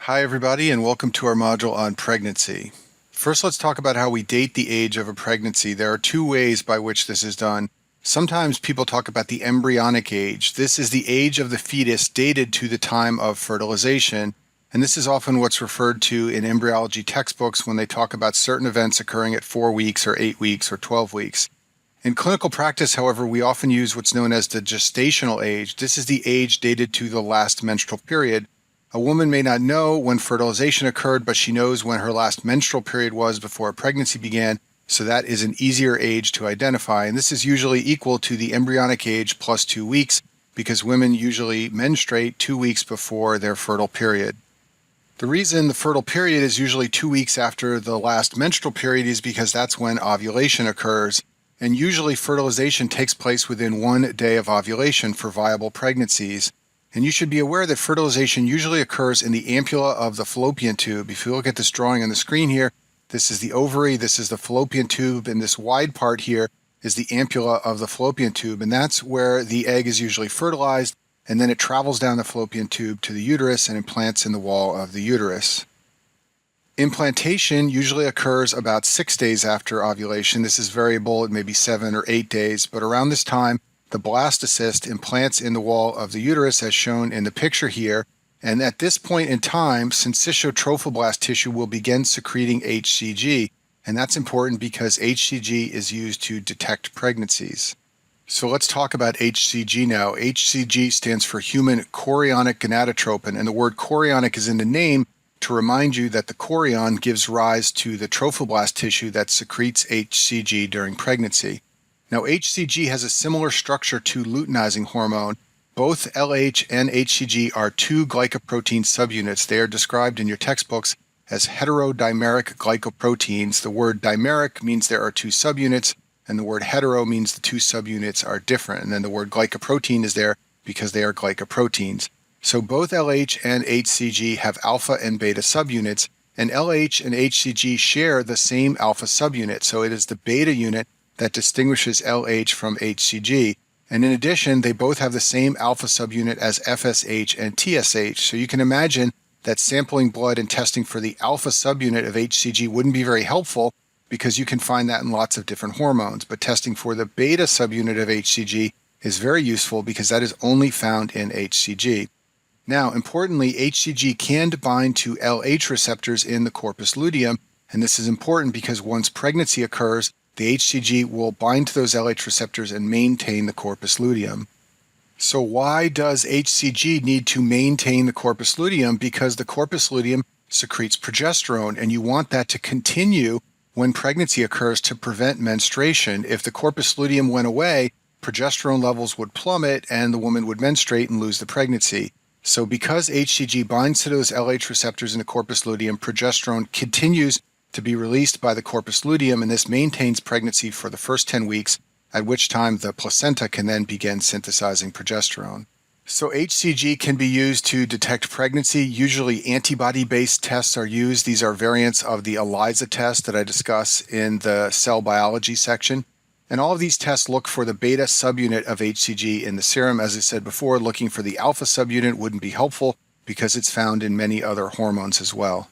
Hi everybody, and welcome to our module on pregnancy. First, let's talk about how we date the age of a pregnancy. There are two ways by which this is done. Sometimes people talk about the embryonic age. This is the age of the fetus dated to the time of fertilization, and this is often what's referred to in embryology textbooks when they talk about certain events occurring at 4 weeks or 8 weeks or 12 weeks. In clinical practice, however, we often use what's known as the gestational age. This is the age dated to the last menstrual period. A woman may not know when fertilization occurred, but she knows when her last menstrual period was before a pregnancy began, so that is an easier age to identify. And this is usually equal to the embryonic age plus 2 weeks, because women usually menstruate 2 weeks before their fertile period. The reason the fertile period is usually 2 weeks after the last menstrual period is because that's when ovulation occurs. And usually fertilization takes place within 1 day of ovulation for viable pregnancies. And you should be aware that fertilization usually occurs in the ampulla of the fallopian tube. If you look at this drawing on the screen here, this is the ovary, this is the fallopian tube, and this wide part here is the ampulla of the fallopian tube. And that's where the egg is usually fertilized, and then it travels down the fallopian tube to the uterus and implants in the wall of the uterus. Implantation usually occurs about 6 days after ovulation. This is variable, it may be 7 or 8 days, but around this time, the blastocyst implants in the wall of the uterus as shown in the picture here, and at this point in time, syncytial trophoblast tissue will begin secreting HCG, and that's important because HCG is used to detect pregnancies. So let's talk about HCG now. HCG stands for human chorionic gonadotropin, and the word chorionic is in the name to remind you that the chorion gives rise to the trophoblast tissue that secretes HCG during pregnancy. Now, HCG has a similar structure to luteinizing hormone. Both LH and HCG are two glycoprotein subunits. They are described in your textbooks as heterodimeric glycoproteins. The word dimeric means there are two subunits, and the word hetero means the two subunits are different. And then the word glycoprotein is there because they are glycoproteins. So both LH and HCG have alpha and beta subunits, and LH and HCG share the same alpha subunit. So it is the beta unit that distinguishes LH from HCG. And in addition, they both have the same alpha subunit as FSH and TSH. So you can imagine that sampling blood and testing for the alpha subunit of HCG wouldn't be very helpful because you can find that in lots of different hormones. But testing for the beta subunit of HCG is very useful because that is only found in HCG. Now, importantly, HCG can bind to LH receptors in the corpus luteum, and this is important because once pregnancy occurs, the HCG will bind to those LH receptors and maintain the corpus luteum. So why does HCG need to maintain the corpus luteum? Because the corpus luteum secretes progesterone, and you want that to continue when pregnancy occurs to prevent menstruation. If the corpus luteum went away, progesterone levels would plummet and the woman would menstruate and lose the pregnancy. So because HCG binds to those LH receptors in the corpus luteum, progesterone continues to be released by the corpus luteum, and this maintains pregnancy for the first 10 weeks, at which time the placenta can then begin synthesizing progesterone. So HCG can be used to detect pregnancy. Usually antibody-based tests are used. These are variants of the ELISA test that I discuss in the cell biology section. And all of these tests look for the beta subunit of HCG in the serum. As I said before, looking for the alpha subunit wouldn't be helpful because it's found in many other hormones as well.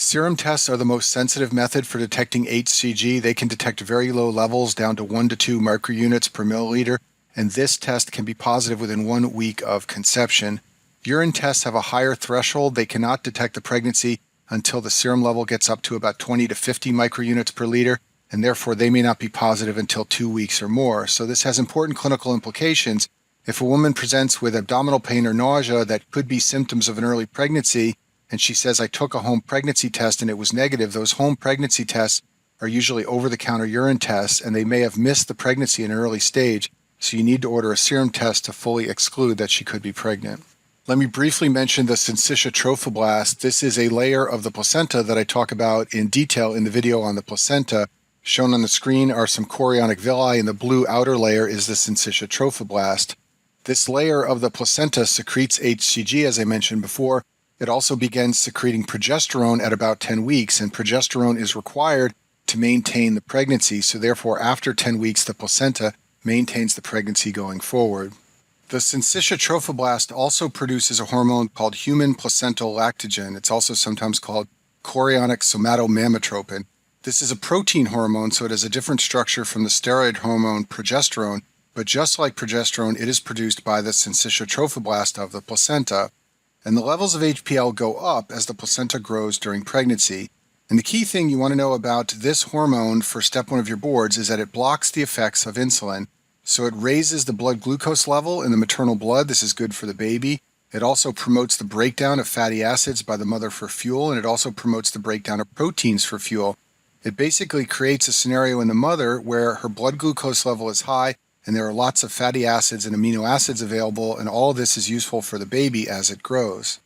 Serum tests are the most sensitive method for detecting HCG. They can detect very low levels down to 1 to 2 microunits per milliliter, and this test can be positive within 1 week of conception. Urine tests have a higher threshold. They cannot detect the pregnancy until the serum level gets up to about 20 to 50 microunits per liter, and therefore they may not be positive until 2 weeks or more. So this has important clinical implications. If a woman presents with abdominal pain or nausea that could be symptoms of an early pregnancy, and she says, I took a home pregnancy test and it was negative, those home pregnancy tests are usually over-the-counter urine tests, and they may have missed the pregnancy in an early stage, so you need to order a serum test to fully exclude that she could be pregnant. Let me briefly mention the syncytial trophoblast. This is a layer of the placenta that I talk about in detail in the video on the placenta. Shown on the screen are some chorionic villi, and the blue outer layer is the syncytial trophoblast. This layer of the placenta secretes HCG, as I mentioned before. It also begins secreting progesterone at about 10 weeks, and progesterone is required to maintain the pregnancy. So therefore, after 10 weeks, the placenta maintains the pregnancy going forward. The syncytia trophoblast also produces a hormone called human placental lactogen. It's also sometimes called chorionic somatomammatropin. This is a protein hormone, so it has a different structure from the steroid hormone progesterone, but just like progesterone, it is produced by the syncytia trophoblast of the placenta. And the levels of HPL go up as the placenta grows during pregnancy. And the key thing you want to know about this hormone for step 1 of your boards is that it blocks the effects of insulin. So it raises the blood glucose level in the maternal blood. This is good for the baby. It also promotes the breakdown of fatty acids by the mother for fuel, and it also promotes the breakdown of proteins for fuel. It basically creates a scenario in the mother where her blood glucose level is high and there are lots of fatty acids and amino acids available, and all of this is useful for the baby as it grows.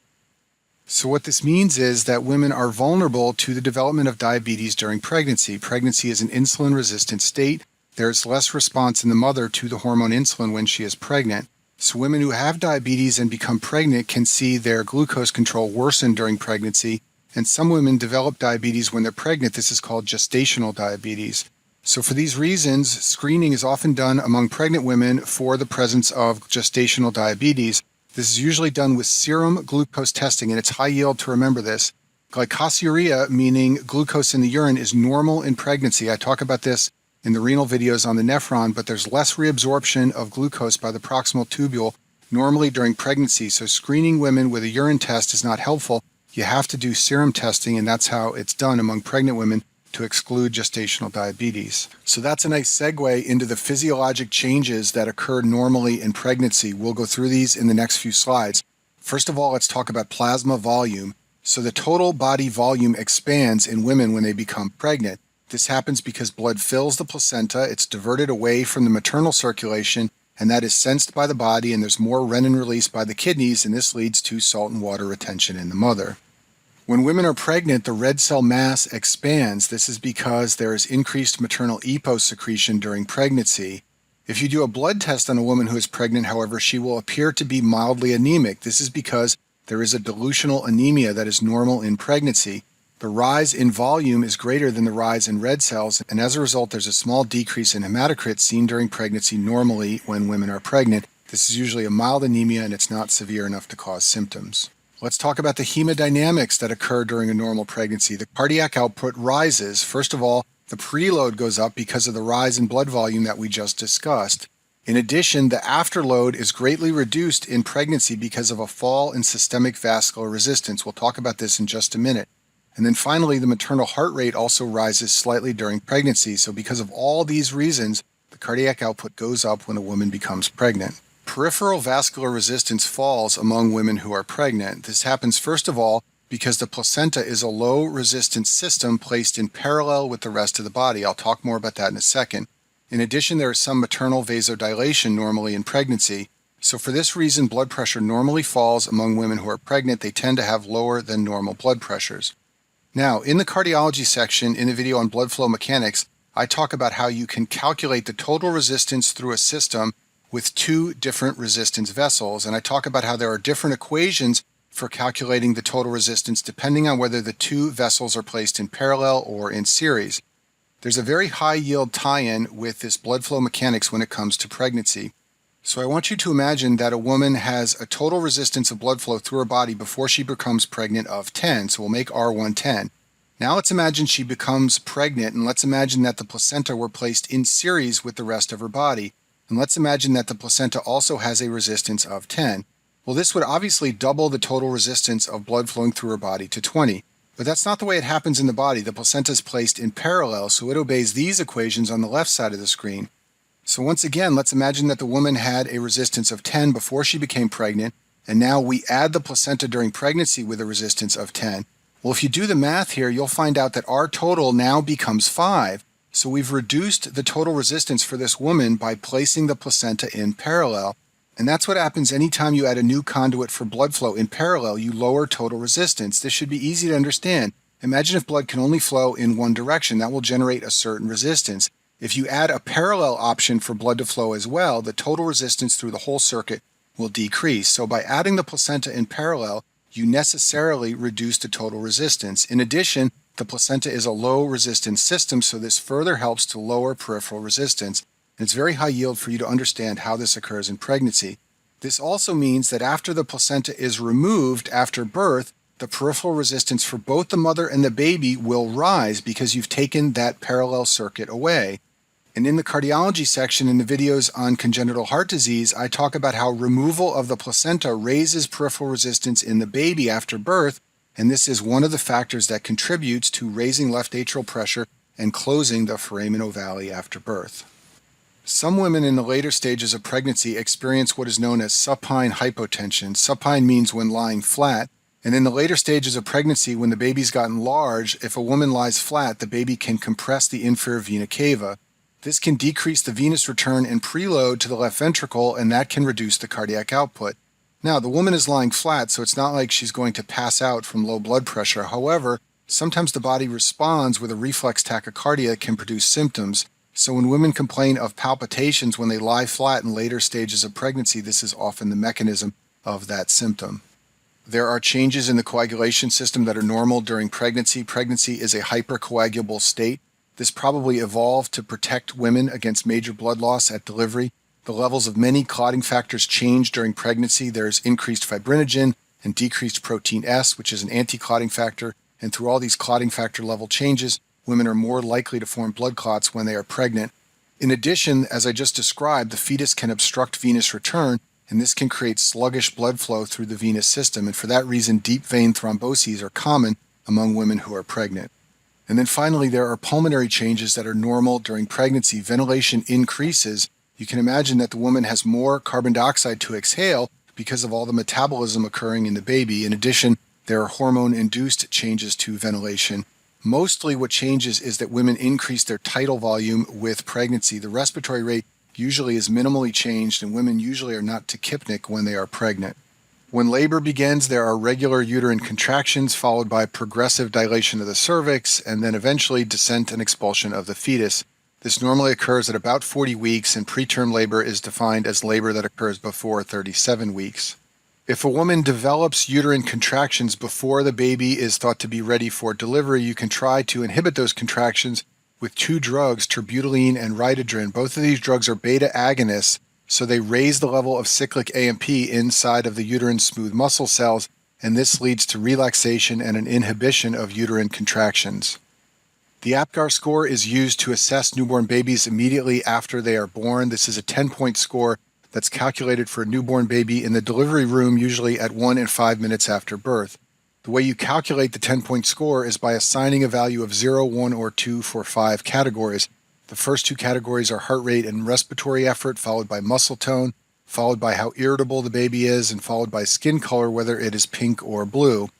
So what this means is that women are vulnerable to the development of diabetes during pregnancy. Pregnancy is an insulin-resistant state. There's less response in the mother to the hormone insulin when she is pregnant. So women who have diabetes and become pregnant can see their glucose control worsen during pregnancy, and some women develop diabetes when they're pregnant. This is called gestational diabetes. So for these reasons, screening is often done among pregnant women for the presence of gestational diabetes. This is usually done with serum glucose testing, and it's high yield to remember this. Glycosuria, meaning glucose in the urine, is normal in pregnancy. I talk about this in the renal videos on the nephron, but there's less reabsorption of glucose by the proximal tubule normally during pregnancy. So screening women with a urine test is not helpful. You have to do serum testing, and that's how it's done among pregnant women to exclude gestational diabetes. So that's a nice segue into the physiologic changes that occur normally in pregnancy. We'll go through these in the next few slides. First of all, let's talk about plasma volume. So the total body volume expands in women when they become pregnant. This happens because blood fills the placenta, it's diverted away from the maternal circulation, and that is sensed by the body, and there's more renin released by the kidneys, and this leads to salt and water retention in the mother. When women are pregnant, the red cell mass expands. This is because there is increased maternal EPO secretion during pregnancy. If you do a blood test on a woman who is pregnant, however, she will appear to be mildly anemic. This is because there is a dilutional anemia that is normal in pregnancy. The rise in volume is greater than the rise in red cells, and as a result, there's a small decrease in hematocrit seen during pregnancy normally when women are pregnant. This is usually a mild anemia, and it's not severe enough to cause symptoms. Let's talk about the hemodynamics that occur during a normal pregnancy. The cardiac output rises. First of all, the preload goes up because of the rise in blood volume that we just discussed. In addition, the afterload is greatly reduced in pregnancy because of a fall in systemic vascular resistance. We'll talk about this in just a minute. And then finally, the maternal heart rate also rises slightly during pregnancy. So because of all these reasons, the cardiac output goes up when a woman becomes pregnant. Peripheral vascular resistance falls among women who are pregnant. This happens first of all because the placenta is a low resistance system placed in parallel with the rest of the body. I'll talk more about that in a second. In addition, there is some maternal vasodilation normally in pregnancy. So for this reason, blood pressure normally falls among women who are pregnant. They tend to have lower than normal blood pressures. Now, in the cardiology section in the video on blood flow mechanics, I talk about how you can calculate the total resistance through a system with 2 different resistance vessels, and I talk about how there are different equations for calculating the total resistance depending on whether the 2 vessels are placed in parallel or in series. There's a very high yield tie-in with this blood flow mechanics when it comes to pregnancy. So I want you to imagine that a woman has a total resistance of blood flow through her body before she becomes pregnant of 10, so we'll make R1 10. Now let's imagine she becomes pregnant, and let's imagine that the placenta were placed in series with the rest of her body. And let's imagine that the placenta also has a resistance of 10. Well, this would obviously double the total resistance of blood flowing through her body to 20. But that's not the way it happens in the body. The placenta is placed in parallel, so it obeys these equations on the left side of the screen. So once again, let's imagine that the woman had a resistance of 10 before she became pregnant, and now we add the placenta during pregnancy with a resistance of 10. Well, if you do the math here, you'll find out that our total now becomes 5. So we've reduced the total resistance for this woman by placing the placenta in parallel. And that's what happens anytime you add a new conduit for blood flow in parallel, you lower total resistance. This should be easy to understand. Imagine if blood can only flow in one direction, that will generate a certain resistance. If you add a parallel option for blood to flow as well, the total resistance through the whole circuit will decrease. So by adding the placenta in parallel, you necessarily reduce the total resistance. In addition, the placenta is a low resistance system, so this further helps to lower peripheral resistance. And it's very high yield for you to understand how this occurs in pregnancy. This also means that after the placenta is removed after birth, the peripheral resistance for both the mother and the baby will rise because you've taken that parallel circuit away. And in the cardiology section in the videos on congenital heart disease, I talk about how removal of the placenta raises peripheral resistance in the baby after birth, and this is one of the factors that contributes to raising left atrial pressure and closing the foramen ovale after birth. Some women in the later stages of pregnancy experience what is known as supine hypotension. Supine means when lying flat. And in the later stages of pregnancy, when the baby's gotten large, if a woman lies flat, the baby can compress the inferior vena cava. This can decrease the venous return and preload to the left ventricle, and that can reduce the cardiac output. Now, the woman is lying flat, so it's not like she's going to pass out from low blood pressure. However, sometimes the body responds with a reflex tachycardia that can produce symptoms. So when women complain of palpitations when they lie flat in later stages of pregnancy, this is often the mechanism of that symptom. There are changes in the coagulation system that are normal during pregnancy. Pregnancy is a hypercoagulable state. This probably evolved to protect women against major blood loss at delivery. The levels of many clotting factors change during pregnancy. There's increased fibrinogen and decreased protein S, which is an anti-clotting factor. And through all these clotting factor level changes, women are more likely to form blood clots when they are pregnant. In addition, as I just described, the fetus can obstruct venous return, and this can create sluggish blood flow through the venous system. And for that reason, deep vein thromboses are common among women who are pregnant. And then finally, there are pulmonary changes that are normal during pregnancy. Ventilation increases. You can imagine that the woman has more carbon dioxide to exhale because of all the metabolism occurring in the baby. In addition, there are hormone-induced changes to ventilation. Mostly what changes is that women increase their tidal volume with pregnancy. The respiratory rate usually is minimally changed, and women usually are not tachypnic when they are pregnant. When labor begins, there are regular uterine contractions followed by progressive dilation of the cervix and then eventually descent and expulsion of the fetus. This normally occurs at about 40 weeks, and preterm labor is defined as labor that occurs before 37 weeks. If a woman develops uterine contractions before the baby is thought to be ready for delivery, you can try to inhibit those contractions with two drugs, terbutaline and ritodrin. Both of these drugs are beta agonists, so they raise the level of cyclic AMP inside of the uterine smooth muscle cells, and this leads to relaxation and an inhibition of uterine contractions. The APGAR score is used to assess newborn babies immediately after they are born. This is a 10-point score that's calculated for a newborn baby in the delivery room, usually at 1 and 5 minutes after birth. The way you calculate the 10-point score is by assigning a value of 0, 1, or 2 for 5 categories. The first 2 categories are heart rate and respiratory effort, followed by muscle tone, followed by how irritable the baby is, and followed by skin color, whether it is pink or blue.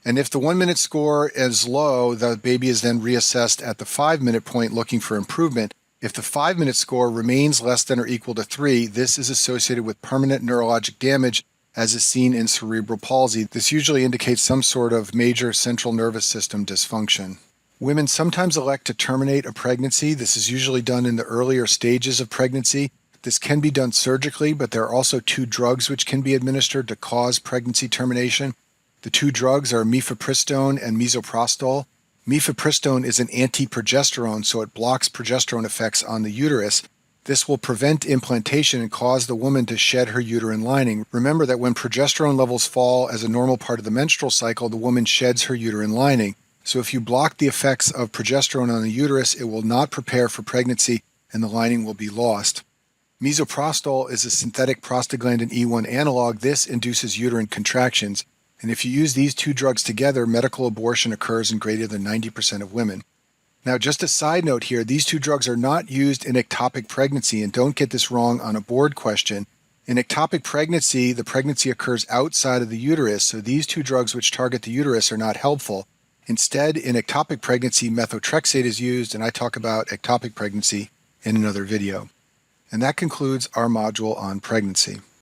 And if the 1-minute score is low, the baby is then reassessed at the 5-minute point looking for improvement. If the 5-minute score remains less than or equal to 3, this is associated with permanent neurologic damage, as is seen in cerebral palsy. This usually indicates some sort of major central nervous system dysfunction. Women sometimes elect to terminate a pregnancy. This is usually done in the earlier stages of pregnancy. This can be done surgically, but there are also 2 drugs which can be administered to cause pregnancy termination. The 2 drugs are mifepristone and misoprostol. Mifepristone is an anti-progesterone, so it blocks progesterone effects on the uterus. This will prevent implantation and cause the woman to shed her uterine lining. Remember that when progesterone levels fall as a normal part of the menstrual cycle, the woman sheds her uterine lining. So if you block the effects of progesterone on the uterus, it will not prepare for pregnancy and the lining will be lost. Misoprostol is a synthetic prostaglandin E1 analog. This induces uterine contractions. And if you use these 2 drugs together, medical abortion occurs in greater than 90% of women. Now, just a side note here, these 2 drugs are not used in ectopic pregnancy, and don't get this wrong on a board question. In ectopic pregnancy, the pregnancy occurs outside of the uterus, so these 2 drugs which target the uterus are not helpful. Instead, in ectopic pregnancy, methotrexate is used, and I talk about ectopic pregnancy in another video. And that concludes our module on pregnancy.